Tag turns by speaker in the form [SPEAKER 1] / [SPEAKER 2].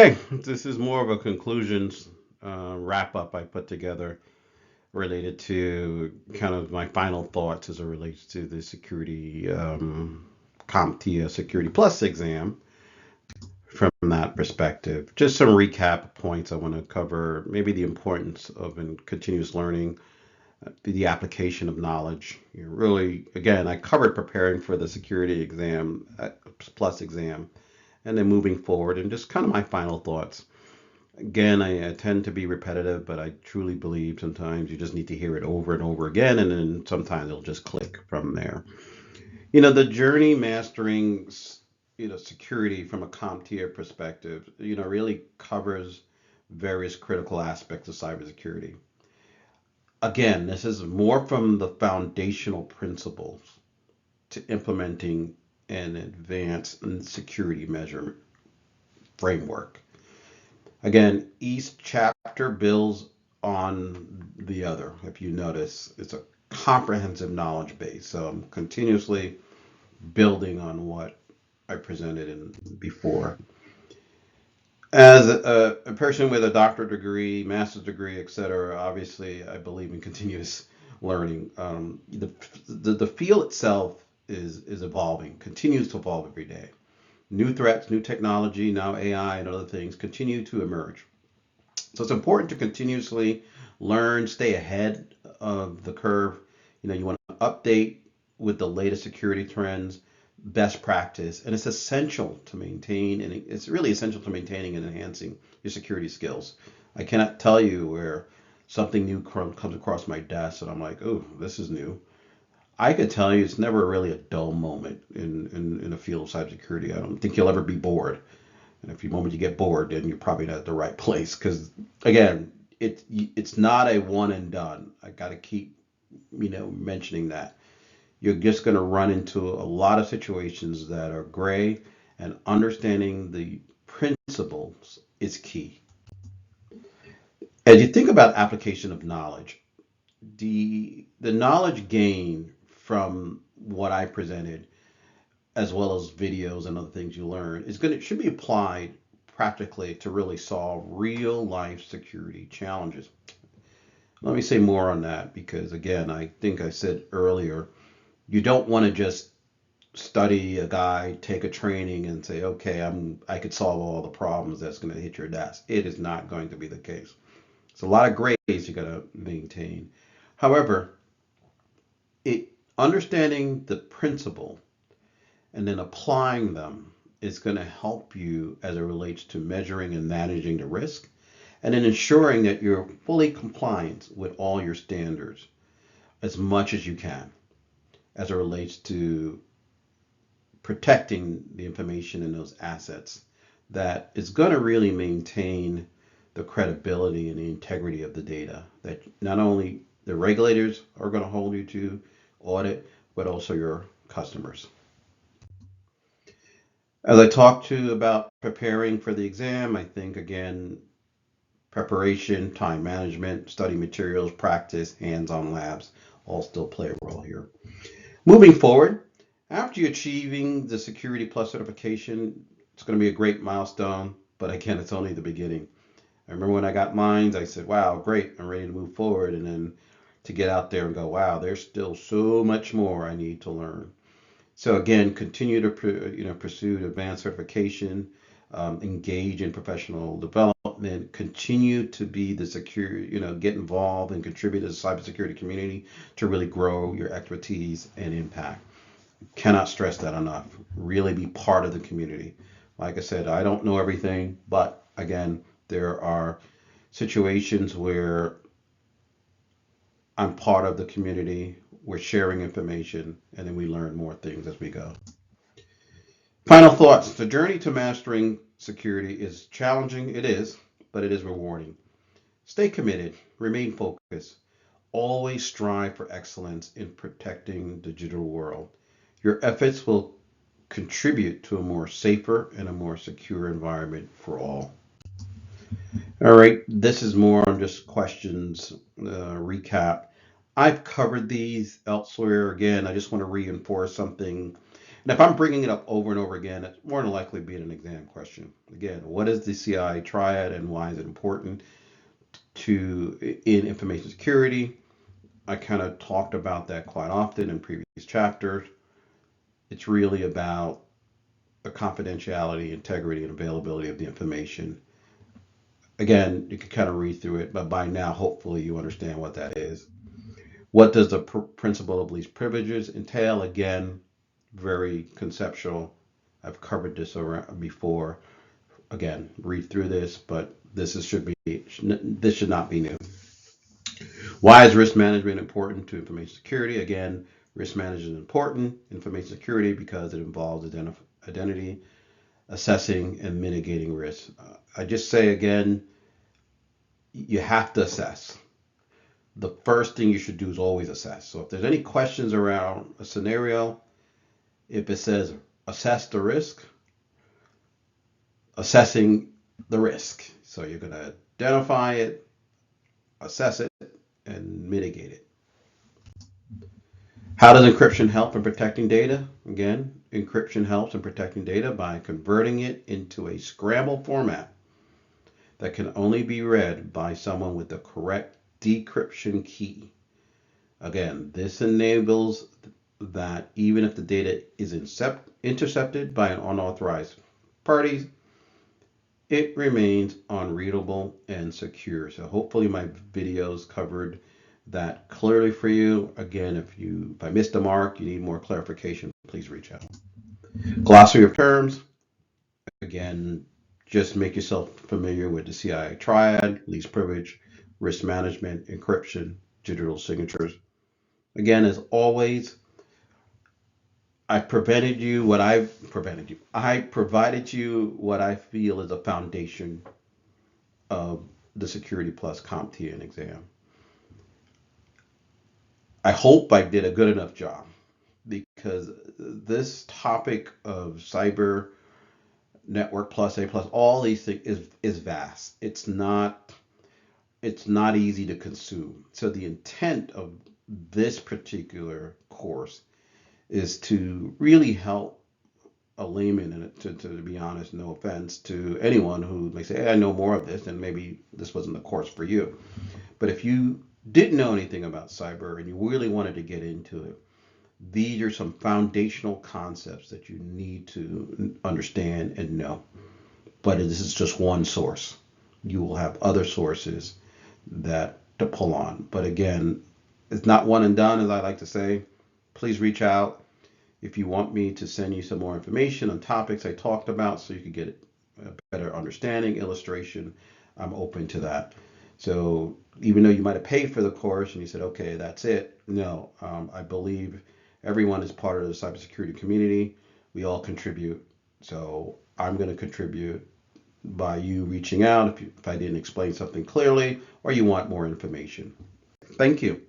[SPEAKER 1] Okay, this is more of a conclusions wrap up I put together related to kind of my final thoughts as it relates to the security CompTIA Security Plus exam from that perspective. Just some recap points I want to cover, maybe the importance of continuous learning, the application of knowledge. Really, again, I covered preparing for the security exam, plus exam, and then moving forward, and just kind of my final thoughts. Again, I tend to be repetitive, but I truly believe sometimes you just need to hear it over and over again, and then sometimes it'll just click from there. The journey mastering, security from a CompTIA perspective, really covers various critical aspects of cybersecurity. Again, this is more from the foundational principles to implementing an advanced security measurement framework. Again, each chapter builds on the other. If you notice, it's a comprehensive knowledge base. So I'm continuously building on what I presented in before. As a person with a doctorate degree, master's degree, etc., obviously I believe in continuous learning. The field itself is evolving, continues to evolve every day. New threats, new technology, now AI and other things continue to emerge. So it's important to continuously learn, stay ahead of the curve. You want to update with the latest security trends, best practice, and it's essential to maintain, and it's really essential to maintaining and enhancing your security skills. I cannot tell you where something new comes across my desk and I'm like, oh, this is new. I could tell you it's never really a dull moment in the field of cybersecurity. I don't think you'll ever be bored. And if the moment you get bored, then you're probably not at the right place. Because again, it's not a one and done. I got to keep mentioning that. You're just going to run into a lot of situations that are gray, and understanding the principles is key. As you think about application of knowledge, the knowledge gained from what I presented, as well as videos and other things you learn, should be applied practically to really solve real life security challenges. Let me say more on that because again, I think I said earlier, you don't want to just study a guide, take a training and say, okay, I could solve all the problems that's going to hit your desk. It is not going to be the case. It's a lot of grades you got to maintain. However, it understanding the principle and then applying them is going to help you as it relates to measuring and managing the risk, and then ensuring that you're fully compliant with all your standards as much as you can as it relates to protecting the information and those assets that is going to really maintain the credibility and the integrity of the data that not only the regulators are going to hold you to audit, but also your customers. As I talked to about preparing for the exam, I think again, preparation, time management, study materials, practice, hands-on labs all still play a role here. Moving forward, after you achieving the Security Plus certification, it's going to be a great milestone, but again, it's only the beginning. I remember when I got mine, I said, wow, great, I'm ready to move forward. And then to get out there and go, wow, there's still so much more I need to learn. So again, continue to pursue advanced certification, engage in professional development, continue to be the secure, get involved and contribute to the cybersecurity community to really grow your expertise and impact. Cannot stress that enough. Really be part of the community. Like I said, I don't know everything, but again, there are situations where I'm part of the community. We're sharing information, and then we learn more things as we go. Final thoughts. The journey to mastering security is challenging. It is, but it is rewarding. Stay committed. Remain focused. Always strive for excellence in protecting the digital world. Your efforts will contribute to a more safer and a more secure environment for all. All right, this is more on just questions, recap. I've covered these elsewhere. Again, I just want to reinforce something. And if I'm bringing it up over and over again, it's more than likely being an exam question. Again, what is the CI triad and why is it important in information security? I kind of talked about that quite often in previous chapters. It's really about the confidentiality, integrity, and availability of the information. Again, you can kind of read through it, but by now, hopefully, you understand what that is. What does the principle of least privileges entail? Again, very conceptual. I've covered this before. Again, read through this, but this should not be new. Why is risk management important to information security? Again, risk management is important information security because it involves identity, assessing, and mitigating risk. I just say again, you have to assess. The first thing you should do is always assess. So if there's any questions around a scenario, if it says assess the risk, assessing the risk. So you're going to identify it, assess it, and mitigate it. How does encryption help in protecting data? Again, encryption helps in protecting data by converting it into a scrambled format that can only be read by someone with the correct decryption key. Again, this enables that even if the data is intercepted by an unauthorized party, it remains unreadable and secure. So hopefully my videos covered that clearly for you. Again, if I missed the mark, you need more clarification, please reach out. Glossary of terms. Again, just make yourself familiar with the CI triad, least privilege, risk management, encryption, digital signatures. Again, as always, I provided you what I provided you what I feel is a foundation of the Security Plus CompTIA exam. I hope I did a good enough job because this topic of cyber network plus A plus all these things is vast. It's not easy to consume. So the intent of this particular course is to really help a layman, and to be honest, no offense to anyone who may say, hey, I know more of this, and maybe this wasn't the course for you. But if you didn't know anything about cyber and you really wanted to get into it, these are some foundational concepts that you need to understand and know. But this is just one source. You will have other sources that to pull on. But again, it's not one and done, as I like to say. Please reach out if you want me to send you some more information on topics I talked about so you can get a better understanding, illustration. I'm open to that. So even though you might have paid for the course and you said, okay, that's it. No, I believe everyone is part of the cybersecurity community. We all contribute. So I'm going to contribute by you reaching out if I didn't explain something clearly or you want more information. Thank you.